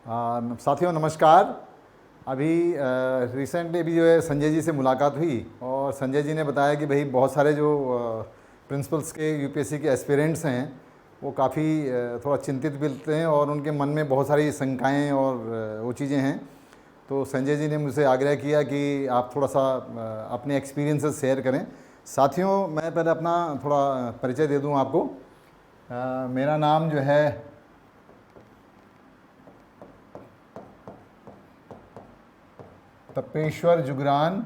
साथियों नमस्कार। अभी रिसेंटली अभी जो है संजय जी से मुलाकात हुई और संजय जी ने बताया कि भाई बहुत सारे जो प्रिंसिपल्स के यूपीएससी के एस्पिरेंट्स हैं वो काफ़ी थोड़ा चिंतित भी लगते हैं और उनके मन में बहुत सारी शंकाएं और वो चीज़ें हैं। तो संजय जी ने मुझसे आग्रह किया कि आप थोड़ा सा अपने एक्सपीरियंसेस शेयर करें। साथियों मैं पहले अपना थोड़ा परिचय दे दूं आपको। मेरा नाम जो है तपेश्वर जुगरान।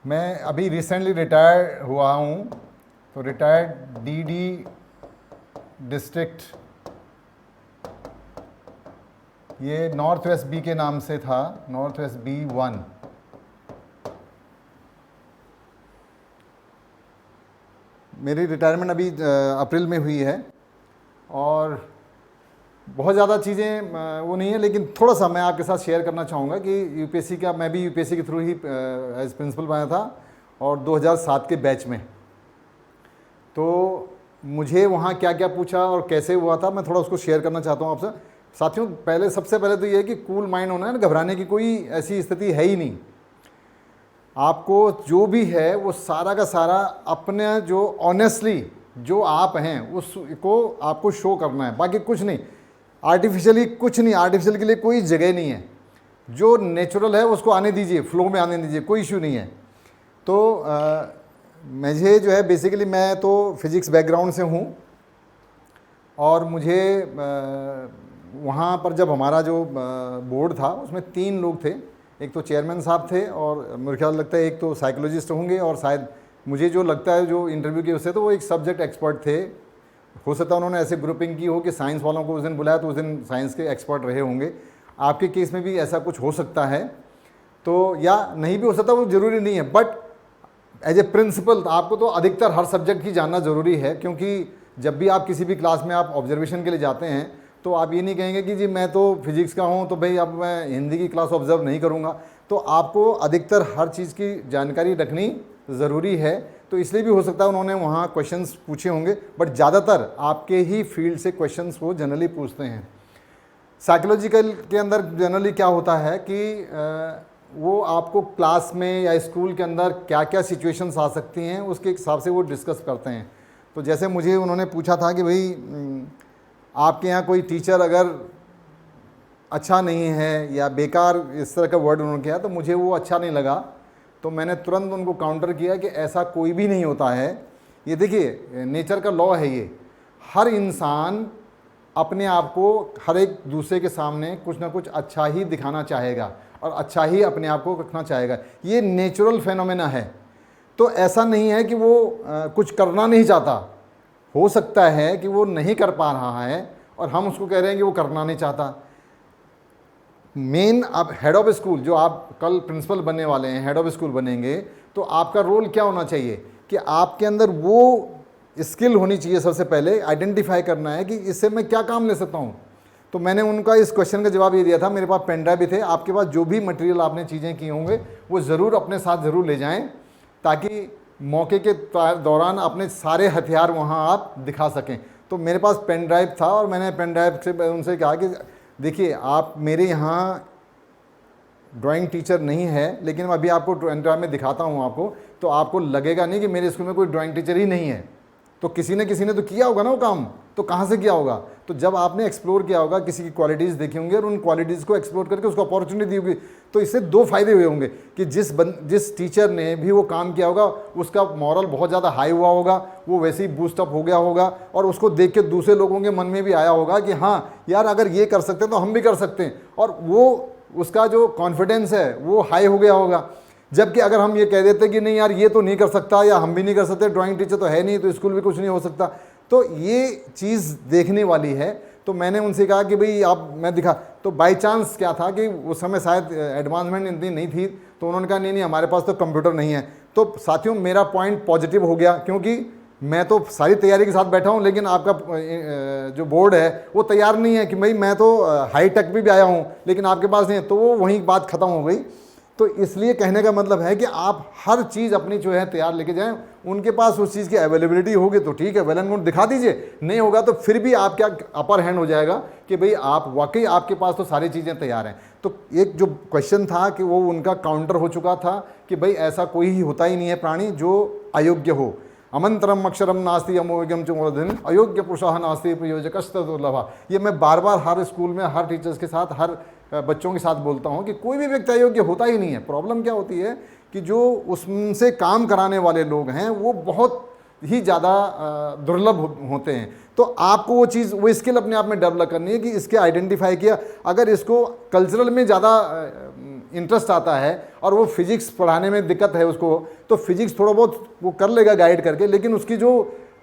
मैं अभी रिसेंटली रिटायर हुआ हूँ। तो रिटायर्ड डीडी डिस्ट्रिक्ट, ये नॉर्थ वेस्ट बी के नाम से था, नॉर्थ वेस्ट B1। मेरी रिटायरमेंट अभी अप्रैल में हुई है और बहुत ज़्यादा चीज़ें वो नहीं है, लेकिन थोड़ा सा मैं आपके साथ शेयर करना चाहूँगा कि यूपीएससी का, मैं भी यूपीएससी के थ्रू ही एज प्रिंसिपल बना था और 2007 के बैच में। तो मुझे वहाँ क्या क्या पूछा और कैसे हुआ था, मैं थोड़ा उसको शेयर करना चाहता हूँ आपसे। साथियों सबसे पहले तो ये है कि कूल माइंड होना है ना, घबराने की कोई ऐसी स्थिति है ही नहीं। आपको जो भी है वो सारा का सारा अपने जो ऑनेस्टली जो आप हैं उसको आपको शो करना है, बाकी कुछ नहीं। आर्टिफिशियली कुछ नहीं, आर्टिफिशियल के लिए कोई जगह नहीं है। जो नेचुरल है उसको आने दीजिए, फ्लो में आने दीजिए, कोई इशू नहीं है। तो मुझे जो है बेसिकली मैं तो फिज़िक्स बैकग्राउंड से हूँ और मुझे वहाँ पर जब हमारा जो बोर्ड था उसमें 3 लोग थे। एक तो चेयरमैन साहब थे और मुझे ख्याल लगता है एक तो साइकोलॉजिस्ट होंगे और शायद मुझे जो लगता है जो इंटरव्यू के उससे तो वो एक सब्जेक्ट एक्सपर्ट थे। हो सकता है उन्होंने ऐसे ग्रुपिंग की हो कि साइंस वालों को उस दिन बुलाया तो उस दिन साइंस के एक्सपर्ट रहे होंगे। आपके केस में भी ऐसा कुछ हो सकता है, तो या नहीं भी हो सकता, वो ज़रूरी नहीं है। बट एज ए प्रिंसिपल आपको तो अधिकतर हर सब्जेक्ट की जानना ज़रूरी है, क्योंकि जब भी आप किसी भी क्लास में आप ऑब्जर्वेशन के लिए जाते हैं तो आप ये नहीं कहेंगे कि जी मैं तो फिजिक्स का हूँ तो भाई अब मैं हिंदी की क्लास ऑब्जर्व नहीं करूँगा। तो आपको अधिकतर हर चीज़ की जानकारी रखनी ज़रूरी है। तो इसलिए भी हो सकता है उन्होंने वहाँ क्वेश्चंस पूछे होंगे, बट ज़्यादातर आपके ही फील्ड से क्वेश्चंस वो जनरली पूछते हैं। साइकोलॉजिकल के अंदर जनरली क्या होता है कि वो आपको क्लास में या स्कूल के अंदर क्या क्या सिचुएशंस आ सकती हैं उसके हिसाब से वो डिस्कस करते हैं। तो जैसे मुझे उन्होंने पूछा था कि भाई आपके यहाँ कोई टीचर अगर अच्छा नहीं है या बेकार, इस तरह का वर्ड उन्होंने किया, तो मुझे वो अच्छा नहीं लगा। तो मैंने तुरंत उनको काउंटर किया कि ऐसा कोई भी नहीं होता है। ये देखिए नेचर का लॉ है, ये हर इंसान अपने आप को हर एक दूसरे के सामने कुछ ना कुछ अच्छा ही दिखाना चाहेगा और अच्छा ही अपने आप को रखना चाहेगा। ये नेचुरल फेनोमेना है। तो ऐसा नहीं है कि वो कुछ करना नहीं चाहता। हो सकता है कि वो नहीं कर पा रहा है और हम उसको कह रहे हैं कि वो करना नहीं चाहता। मेन अब हेड ऑफ स्कूल, जो आप कल प्रिंसिपल बनने वाले हैं, हेड ऑफ स्कूल बनेंगे, तो आपका रोल क्या होना चाहिए कि आपके अंदर वो स्किल होनी चाहिए। सबसे पहले आइडेंटिफाई करना है कि इससे मैं क्या काम ले सकता हूँ। तो मैंने उनका इस क्वेश्चन का जवाब ये दिया था, मेरे पास पेन ड्राइव भी थे, आपके पास जो भी मटेरियल आपने चीज़ें की होंगे वो ज़रूर अपने साथ ज़रूर ले जाएं, ताकि मौके के दौरान अपने सारे हथियार वहाँ आप दिखा सकें। तो मेरे पास पेन ड्राइव था और मैंने पेन ड्राइव से उनसे कहा कि देखिए आप मेरे यहाँ ड्राइंग टीचर नहीं है, लेकिन मैं अभी आपको पेन ड्राइव में दिखाता हूँ आपको, तो आपको लगेगा नहीं कि मेरे स्कूल में कोई ड्राइंग टीचर ही नहीं है। तो किसी ने तो किया होगा ना वो काम, तो कहाँ से किया होगा? तो जब आपने एक्सप्लोर किया होगा, किसी की क्वालिटीज़ देखी होंगी और उन क्वालिटीज़ को एक्सप्लोर करके उसको अपॉर्चुनिटी दी होगी, तो इससे 2 फायदे हुए होंगे कि जिस टीचर ने भी वो काम किया होगा उसका मॉरल बहुत ज़्यादा हाई हुआ होगा, वो वैसे ही बूस्टअप हो गया होगा और उसको देख के दूसरे लोगों के मन में भी आया होगा कि हाँ यार अगर ये कर सकते हैं तो हम भी कर सकते हैं, और वो उसका जो कॉन्फिडेंस है वो हाई हो गया होगा। जबकि अगर हम ये कह देते कि नहीं यार ये तो नहीं कर सकता या हम भी नहीं कर सकते, ड्राइंग टीचर तो है नहीं तो स्कूल भी कुछ नहीं हो सकता, तो ये चीज़ देखने वाली है। तो मैंने उनसे कहा कि भाई आप, मैं दिखा, तो बाय चांस क्या था कि उस समय शायद एडवांसमेंट इतनी नहीं थी, तो उन्होंने कहा नहीं हमारे पास तो कंप्यूटर नहीं है। तो साथियों मेरा पॉइंट पॉजिटिव हो गया, क्योंकि मैं तो सारी तैयारी के साथ बैठा हूँ, लेकिन आपका जो बोर्ड है वो तैयार नहीं है कि भाई मैं तो हाई टेक भी आया हूँ लेकिन आपके पास नहीं है। तो वो वहीं बात ख़त्म हो गई तो इसलिए कहने का मतलब है कि आप हर चीज़ अपनी जो है तैयार लेके जाएं। उनके पास उस चीज़ की अवेलेबिलिटी होगी तो ठीक है, वेल एंड गुड, दिखा दीजिए। नहीं होगा तो फिर भी आप क्या अपर हैंड हो जाएगा कि भाई आप वाकई आपके पास तो सारी चीज़ें तैयार हैं। तो एक जो क्वेश्चन था कि वो उनका काउंटर हो चुका था कि भाई ऐसा कोई ही होता ही नहीं है प्राणी जो अयोग्य हो। अमंतरम अक्षरम नास्ति अमोघ्यम चोरधन अयोग्य पुरुषः नास्ति प्रयोजकस्तुर्लभः। ये मैं बार बार हर स्कूल में, हर टीचर्स के साथ, हर बच्चों के साथ बोलता हूँ कि कोई भी व्यक्ति अयोग्य होता ही नहीं है। प्रॉब्लम क्या होती है कि जो उससे काम कराने वाले लोग हैं वो बहुत ही ज़्यादा दुर्लभ होते हैं। तो आपको वो चीज़, वो स्किल अपने आप में डेवलप करनी है कि इसके आइडेंटिफाई किया। अगर इसको कल्चरल में ज़्यादा इंटरेस्ट आता है और वो फिजिक्स पढ़ाने में दिक्कत है उसको, तो फिजिक्स थोड़ा बहुत वो कर लेगा गाइड करके, लेकिन उसकी जो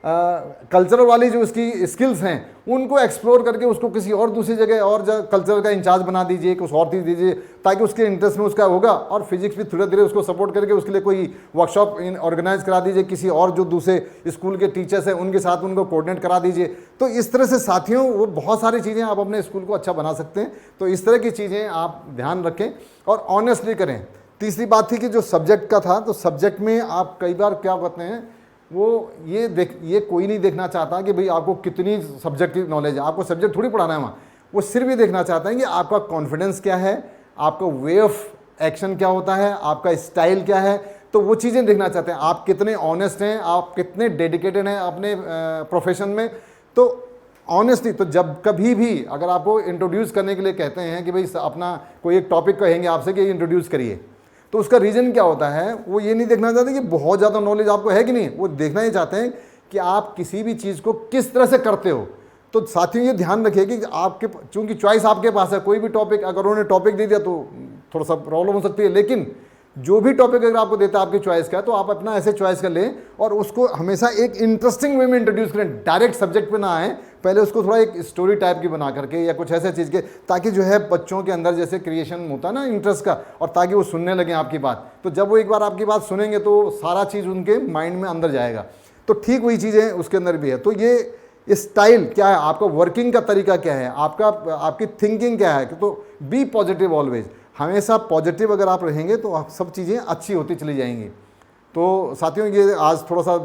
कल्चरल वाली जो उसकी स्किल्स हैं उनको एक्सप्लोर करके उसको किसी और दूसरी जगह और कल्चर का इंचार्ज बना दीजिए, कुछ और चीज़ दीजिए ताकि उसके इंटरेस्ट में उसका होगा। और फिजिक्स भी धीरे धीरे उसको सपोर्ट करके उसके लिए कोई वर्कशॉप ऑर्गेनाइज करा दीजिए, किसी और जो दूसरे स्कूल के टीचर्स हैं उनके साथ उनको कोऑर्डिनेट करा दीजिए। तो इस तरह से साथियों वो बहुत सारी चीज़ें आप अपने स्कूल को अच्छा बना सकते हैं। तो इस तरह की चीज़ें आप ध्यान रखें और ऑनेस्टली करें। तीसरी बात थी कि जो सब्जेक्ट का था, तो सब्जेक्ट में आप कई बार क्या करते हैं, वो ये कोई नहीं देखना चाहता कि भाई आपको कितनी सब्जेक्ट की नॉलेज है, आपको सब्जेक्ट थोड़ी पढ़ाना है वहाँ। वो सिर्फ ये देखना चाहता है कि आपका कॉन्फिडेंस क्या है, आपका वे ऑफ एक्शन क्या होता है, आपका स्टाइल क्या है। तो वो चीज़ें देखना चाहते हैं, आप कितने ऑनेस्ट हैं, आप कितने डेडिकेटेड हैं अपने प्रोफेशन में। तो ऑनेस्टली, तो जब कभी भी अगर आपको इंट्रोड्यूस करने के लिए कहते हैं कि भाई अपना कोई एक टॉपिक कहेंगे आपसे कि इंट्रोड्यूस करिए, तो उसका रीज़न क्या होता है, वो ये नहीं देखना चाहते कि बहुत ज़्यादा नॉलेज आपको है कि नहीं, वो देखना ही चाहते हैं कि आप किसी भी चीज़ को किस तरह से करते हो। तो साथियों ये ध्यान रखिए कि आपके, चूंकि चॉइस आपके पास है, कोई भी टॉपिक अगर उन्होंने टॉपिक दे दिया तो थोड़ा सा प्रॉब्लम हो सकती है, लेकिन जो भी टॉपिक अगर आपको देता है आपकी चॉइस का, तो आप अपना ऐसे चॉइस कर लें और उसको हमेशा एक इंटरेस्टिंग वे में इंट्रोड्यूस करें। डायरेक्ट सब्जेक्ट पे ना आए, पहले उसको थोड़ा एक स्टोरी टाइप की बना करके या कुछ ऐसे चीज़ के, ताकि जो है बच्चों के अंदर जैसे क्रिएशन होता है ना इंटरेस्ट का, और ताकि वो सुनने लगे आपकी बात। तो जब वो एक बार आपकी बात सुनेंगे तो सारा चीज़ उनके माइंड में अंदर जाएगा। तो ठीक वही चीज़ें उसके अंदर भी है। तो ये स्टाइल क्या है, आपका वर्किंग का तरीका क्या है, आपकी थिंकिंग क्या है। तो बी पॉजिटिव ऑलवेज, हमेशा पॉजिटिव अगर आप रहेंगे तो आप सब चीज़ें अच्छी होती चली जाएंगी। तो साथियों ये आज थोड़ा सा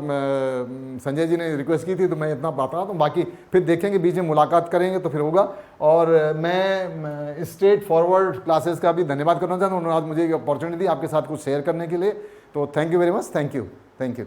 संजय जी ने रिक्वेस्ट की थी तो मैं इतना बात रहा हूँ, बाकी फिर देखेंगे, बीच में मुलाकात करेंगे तो फिर होगा। और मैं स्ट्रेट फॉरवर्ड क्लासेस का भी धन्यवाद करना चाहता हूँ, उन्होंने आज मुझे अपॉर्चुनिटी दी आपके साथ कुछ शेयर करने के लिए। तो thank you very much, thank you.